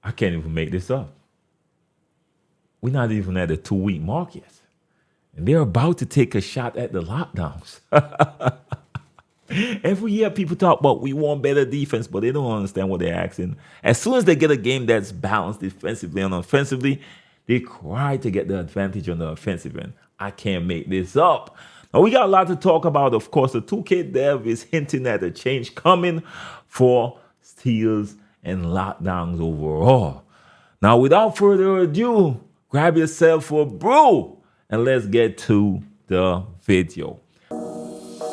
I can't even make this up. We're not even at the 2-week mark yet. And they're about to take a shot at the lockdowns. Every year people talk about we want better defense, but they don't understand what they're asking. As soon as they get a game that's balanced defensively and offensively, they cry to get the advantage on the offensive end. I can't make this up. Now, we got a lot to talk about. Of course, the 2K dev is hinting at a change coming for steals and lockdowns overall. Now, without further ado, grab yourself a brew and let's get to the video.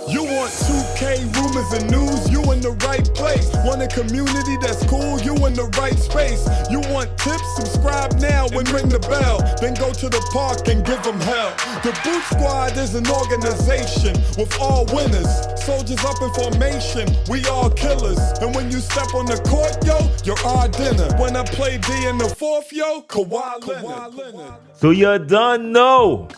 You want 2K rumors and news, you in the right place. Want a community that's cool, you in the right space. You want tips, subscribe now and ring the bell. Then go to the park and give them hell. The Boot Squad is an organization with all winners. Soldiers up in formation, we all killers. And when you step on the court, yo, you're our dinner. When I play D in the fourth, yo, Kawhi Leonard. So you done know.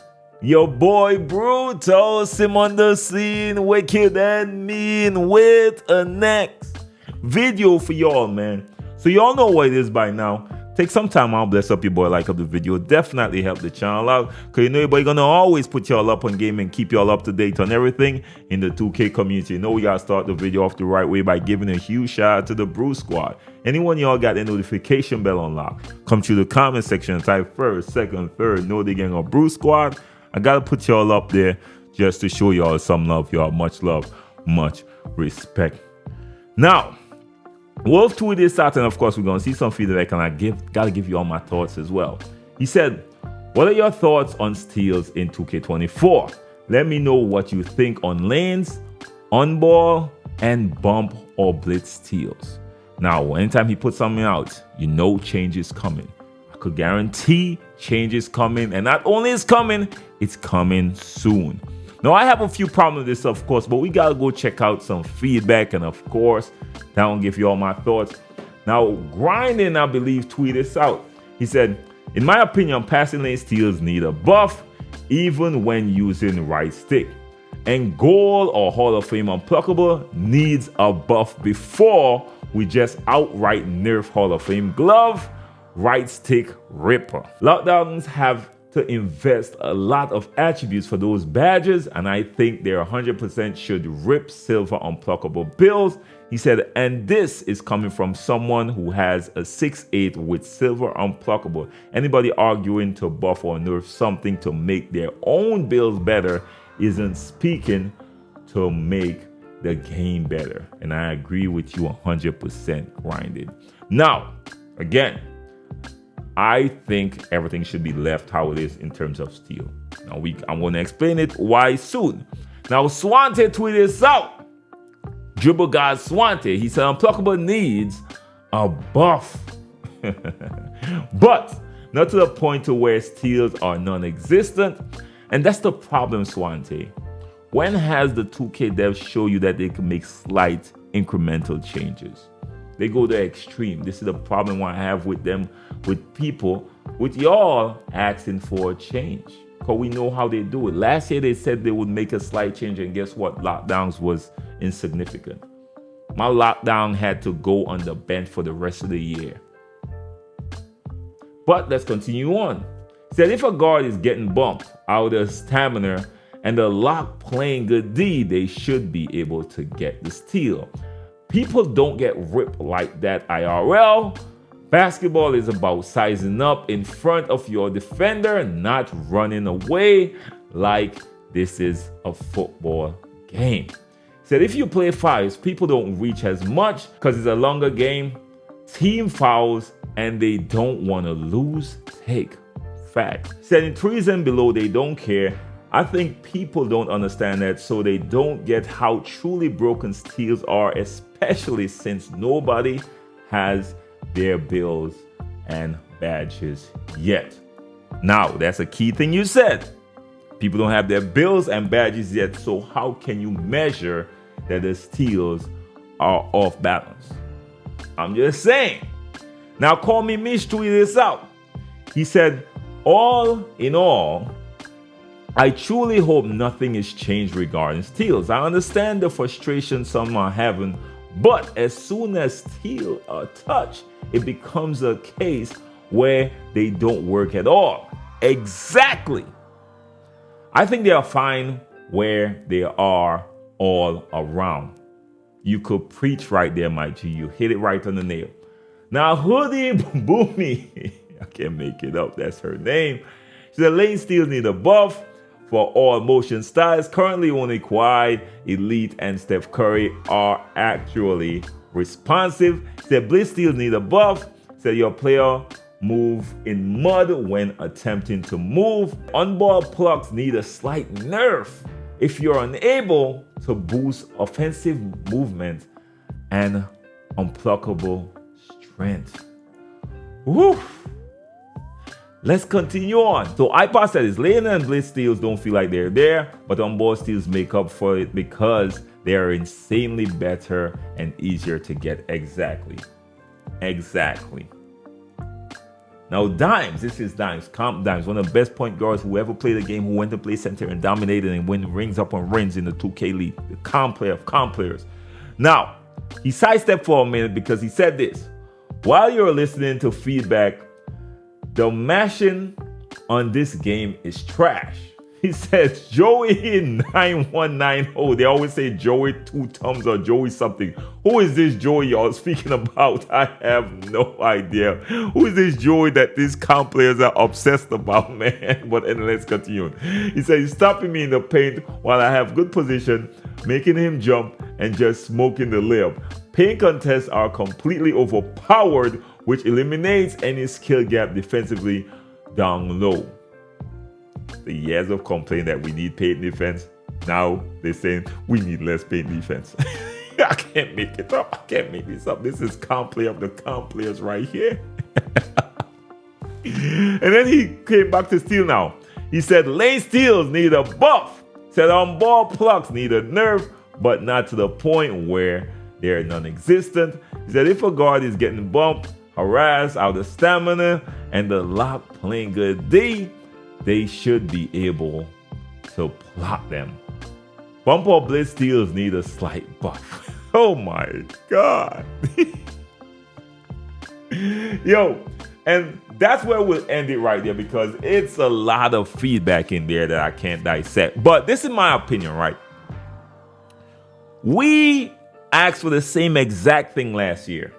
Your boy Brutus, him on the scene, wicked and mean with a next video for y'all, man. So y'all know what it is by now. Take some time out, bless up your boy, like up the video. Definitely help the channel out. Because you know everybody gonna always put y'all up on game and keep y'all up to date on everything in the 2K community. You know we gotta start the video off the right way by giving a huge shout out to the Brew Squad. Anyone y'all got the notification bell unlocked, come to the comment section and type first, second, third, know the gang of Brew Squad. I gotta put y'all up there just to show y'all some love, y'all. Much love, much respect. Now, Wolf tweeted this out, and of course, we're gonna see some feedback, and gotta give you all my thoughts as well. He said, what are your thoughts on steals in 2K24? Let me know what you think on lanes, on ball, and bump or blitz steals. Now, anytime he puts something out, you know change is coming. I could guarantee change is coming, and not only is coming, it's coming soon. Now, I have a few problems with this, of course, but we gotta go check out some feedback, and of course, that will give you all my thoughts. Now, Grinding, I believe, tweeted this out. He said, in my opinion, passing lane steals need a buff, even when using right stick. And goal or Hall of Fame unpluckable needs a buff before we just outright nerf Hall of Fame glove, right stick ripper. Lockdowns have to invest a lot of attributes for those badges, and I think they 100% should rip silver unpluckable bills. He said, and this is coming from someone who has a 6'8 with silver unpluckable. Anybody arguing to buff or nerf something to make their own bills better isn't speaking to make the game better. And I agree with you 100%, Grinded. Now, again, I think everything should be left how it is in terms of steal. Now, I'm going to explain it why soon. Now, Swante tweeted this out. Dribble God Swante, he said, unpluckable needs a buff. But not to the point to where steals are non-existent. And that's the problem, Swante. When has the 2K devs show you that they can make slight incremental changes? They go to extreme. This is the problem I have with them, with people, with y'all asking for a change. Because we know how they do it. Last year they said they would make a slight change, and guess what? Lockdowns was insignificant. My lockdown had to go on the bench for the rest of the year. But let's continue on. Said if a guard is getting bumped out of stamina and the lock playing good D, they should be able to get the steal. People don't get ripped like that IRL. Basketball is about sizing up in front of your defender, not running away like this is a football game. Said if you play fives, people don't reach as much because it's a longer game, team fouls, and they don't want to lose. Take fact. Said in threes and below, they don't care. I think people don't understand that, so they don't get how truly broken steals are, especially since nobody has their bills and badges yet. Now, that's a key thing you said. People don't have their bills and badges yet, so how can you measure that the steals are off balance? I'm just saying. Now, Call Me Mish tweeted this out. He said, all in all, I truly hope nothing is changed regarding steals. I understand the frustration some are having, but as soon as steals are touched, it becomes a case where they don't work at all. Exactly. I think they are fine where they are all around. You could preach right there, my G. You hit it right on the nail. Now, Hoodie Boomy, I can't make it up. That's her name. She said lane steals need a buff for all motion styles. Currently, only Kawhi, Elite, and Steph Curry are actually responsive. She said blitz steals need a buff. She said your player move in mud when attempting to move. On-ball plucks need a slight nerf if you're unable to boost offensive movement and unpluckable strength. Woo! Let's continue on. So iPod said his lane and blitz steals don't feel like they're there, but on-ball steals make up for it because they are insanely better and easier to get. Exactly. Now Dimes, this is Dimes, Comp Dimes, one of the best point guards who ever played the game, who went to play center and dominated and win rings upon rings in the 2K League, the comp player of comp players. Now, he sidestepped for a minute because he said this: while you're listening to feedback, the mashing on this game is trash. He says Joey9190. They always say Joey 2 thumbs or Joey something. Who is this Joey y'all speaking about? I have no idea. Who is this Joey that these comp players are obsessed about, man? But anyway, let's continue. He says he's stopping me in the paint while I have good position, making him jump and just smoking the layup. Paint contests are completely overpowered, which eliminates any skill gap defensively down low. The years of complaining that we need paint defense, now they're saying we need less paint defense. I can't make it up. I can't make this up. This is comp player of the comp players right here. And then he came back to steal now. He said lane steals need a buff. Said on ball plucks need a nerf, but not to the point where they're non-existent. He said if a guard is getting bumped, harassed, out of stamina, and the lock playing good D, they should be able to block them. Bump or blitz steals need a slight buff. Oh my God. Yo, and that's where we'll end it right there because it's a lot of feedback in there that I can't dissect. But this is my opinion, right? We asked for the same exact thing last year.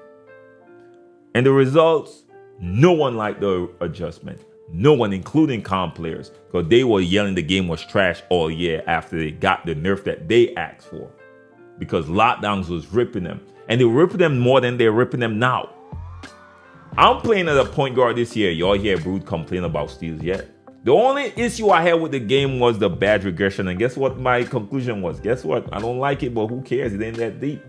And the results, no one liked the adjustment. No one, including comp players, because they were yelling the game was trash all year after they got the nerf that they asked for. Because lockdowns was ripping them. And they were ripping them more than they're ripping them now. I'm playing as a point guard this year. Y'all hear Brood complain about steals yet? The only issue I had with the game was the bad regression. And guess what my conclusion was? Guess what? I don't like it, but who cares? It ain't that deep.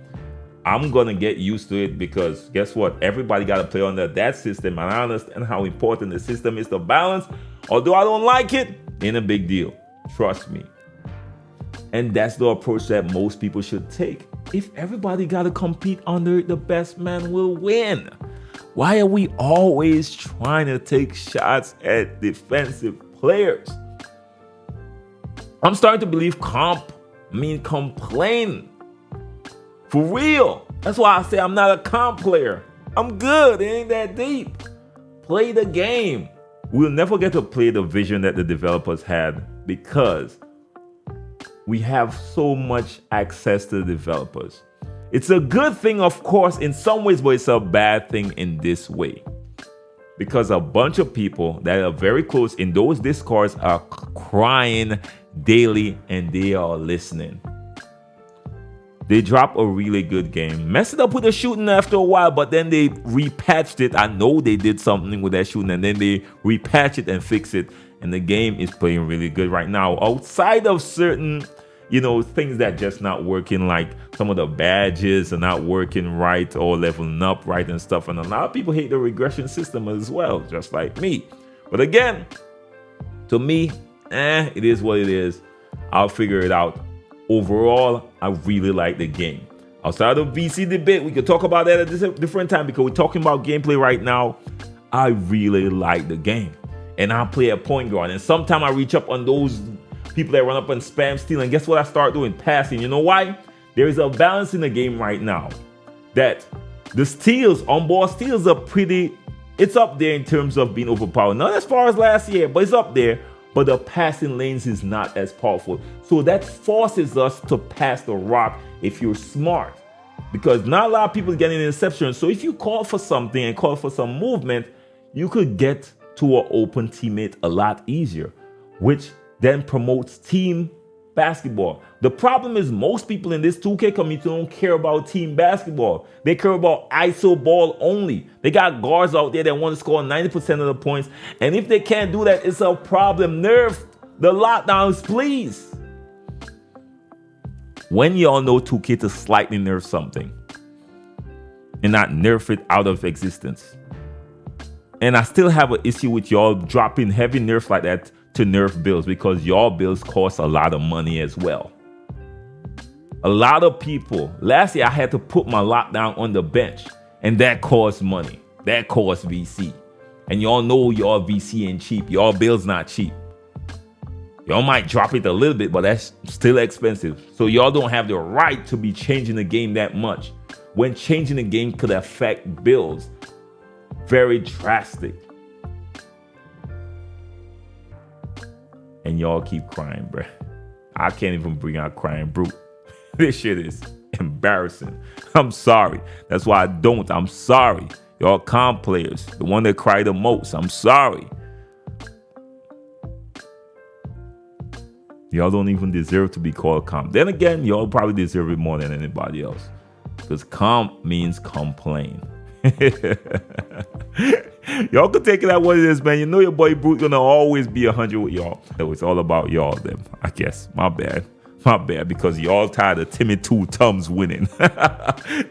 I'm going to get used to it because guess what? Everybody got to play under that system. And I understand how important the system is to balance. Although I don't like it, ain't a big deal. Trust me. And that's the approach that most people should take. If everybody got to compete under it, the best man will win. Why are we always trying to take shots at defensive players? I'm starting to believe complain. For real. That's why I say I'm not a comp player. I'm good. It ain't that deep. Play the game. We'll never get to play the vision that the developers had because we have so much access to the developers. It's a good thing, of course, in some ways, but it's a bad thing in this way. Because a bunch of people that are very close in those discords are crying daily and they are listening. They drop a really good game. Messed it up with the shooting after a while, but then they repatched it. I know they did something with that shooting, and then they repatch it and fix it. And the game is playing really good right now. Outside of certain, things that just not working, like some of the badges are not working right or leveling up right and stuff. And a lot of people hate the regression system as well, just like me. But again, to me, it is what it is. I'll figure it out. Overall, I really like the game. Outside of VC debate, we could talk about that at a different time because we're talking about gameplay right now. I really like the game. And I play a point guard. And sometimes I reach up on those people that run up and spam steal. And guess what I start doing? Passing. You know why? There is a balance in the game right now that The steals, on-ball steals are it's up there in terms of being overpowered. Not as far as last year, but it's up there. But the passing lanes is not as powerful. So that forces us to pass the rock if you're smart. Because not a lot of people get an interception. So if you call for something and call for some movement, you could get to an open teammate a lot easier, which then promotes team basketball. The problem is most people in this 2K community don't care about team basketball. They care about ISO ball only. They got guards out there that want to score 90% of the points. And if they can't do that, it's a problem. Nerf the lockdowns, please. When y'all know 2K to slightly nerf something and not nerf it out of existence. And I still have an issue with y'all dropping heavy nerfs like that to nerf builds, because y'all builds cost a lot of money as well. A lot of people, last year I had to put my lockdown on the bench, and that costs money. That costs VC. And y'all know y'all VC ain't cheap. Y'all builds not cheap. Y'all might drop it a little bit, but that's still expensive. So y'all don't have the right to be changing the game that much, when changing the game could affect builds very drastic. And y'all keep crying, bruh. I can't even bring out crying brute. This shit is embarrassing. I'm sorry. That's why I don't. I'm sorry. Y'all calm players, the one that cry the most. I'm sorry. Y'all don't even deserve to be called calm. Then again, y'all probably deserve it more than anybody else, because calm means complain. Y'all can take it at what it is, man. You know your boy Brute gonna always be 100 with y'all. It's all about y'all then, I guess. My bad, because y'all tired of Timmy 2 Tums winning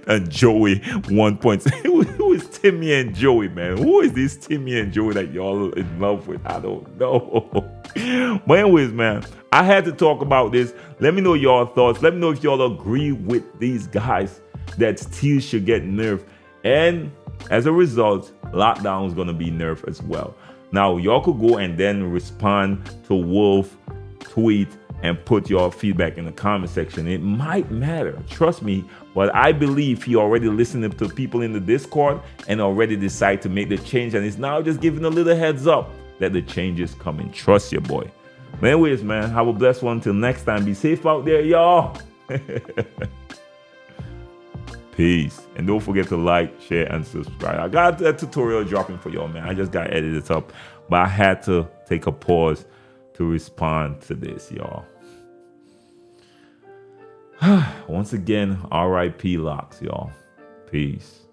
and Joey 1 point. Who is Timmy and Joey, man? Who is this Timmy and Joey that y'all in love with? I don't know. But anyways, man, I had to talk about this. Let me know your thoughts. Let me know if y'all agree with these guys that Steel should get nerfed. And as a result, lockdown is going to be nerfed as well. Now, y'all could go and then respond to Wolf tweet and put your feedback in the comment section. It might matter, trust me, but I believe he already listened to people in the Discord and already decided to make the change, and he's now just giving a little heads up that the change is coming. Trust your boy. But anyways, man, have a blessed one. Till next time, be safe out there, y'all. Peace. And don't forget to like, share, and subscribe. I got that tutorial dropping for y'all, man. I just got to edit it up, but I had to take a pause to respond to this, y'all. Once again, RIP Locks, y'all. Peace.